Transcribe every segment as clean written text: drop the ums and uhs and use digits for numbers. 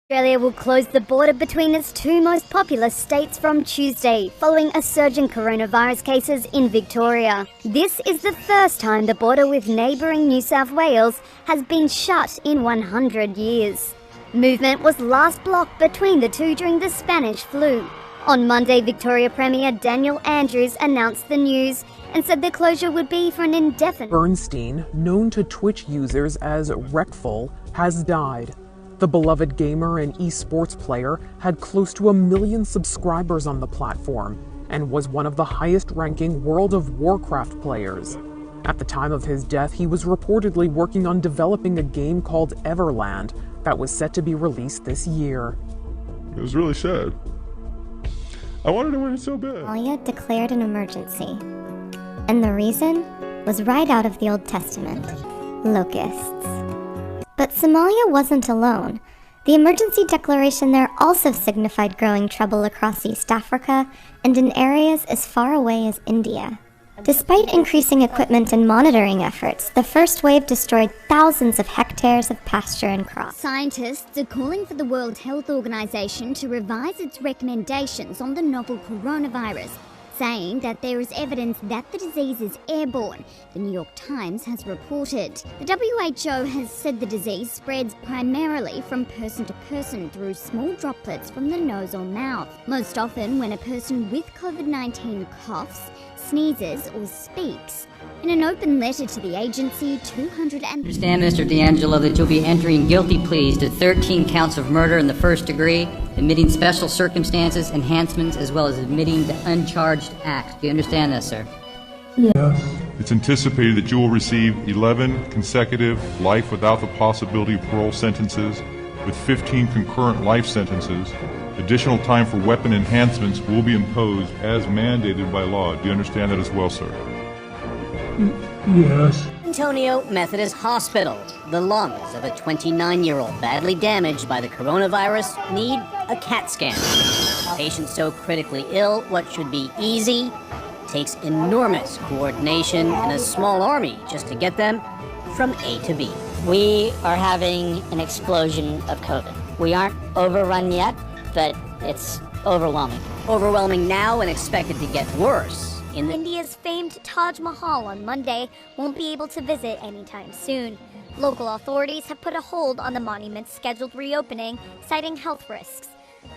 Australia will close the border between its two most populous states from Tuesday, following a surge in coronavirus cases in Victoria. This is the first time the border with neighbouring New South Wales has been shut in 100 years. Movement was last blocked between the two during the Spanish flu. On Monday, Victoria Premier Daniel Andrews announced the news and said the closure would be for an indefinite. Bernstein, known to Twitch users as Wreckful, has died. The beloved gamer and esports player had close to 1 million subscribers on the platform and was one of the highest-ranking World of Warcraft players. At the time of his death, he was reportedly working on developing a game called Everland that was set to be released this year. It was really sad. I wanted to win it so bad. Somalia declared an emergency, and the reason was right out of the Old Testament: locusts. But Somalia wasn't alone. The emergency declaration there also signified growing trouble across East Africa and in areas as far away as India. Despite increasing equipment and monitoring efforts, the first wave destroyed thousands of hectares of pasture and crops. Scientists are calling for the World Health Organization to revise its recommendations on the novel coronavirus, saying that there is evidence that the disease is airborne, the New York Times has reported. The WHO has said the disease spreads primarily from person to person through small droplets from the nose or mouth, most often when a person with COVID-19 coughs, sneezes or speaks. In an open letter to the agency, Understand, Mr. D'Angelo, that you'll be entering guilty pleas to 13 counts of murder in the first degree, admitting special circumstances, enhancements, as well as admitting the uncharged acts. Do you understand this, sir? Yes. It's anticipated that you will receive 11 consecutive life without the possibility of parole sentences, with 15 concurrent life sentences. Additional time for weapon enhancements will be imposed as mandated by law. Do you understand that as well, sir? Yes. Antonio Methodist Hospital. The lungs of a 29-year-old badly damaged by the coronavirus need a CAT scan. Patients so critically ill, what should be easy takes enormous coordination and a small army just to get them from A to B. We are having an explosion of COVID. We aren't overrun yet, but it's overwhelming. Overwhelming now and expected to get worse. India's famed Taj Mahal on Monday won't be able to visit anytime soon. Local authorities have put a hold on the monument's scheduled reopening, citing health risks.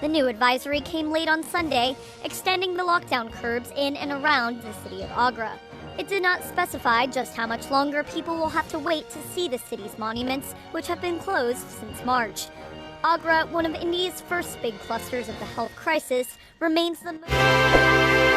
The new advisory came late on Sunday, extending the lockdown curbs in and around the city of Agra. It did not specify just how much longer people will have to wait to see the city's monuments, which have been closed since March. Agra, one of India's first big clusters of the health crisis, remains the most...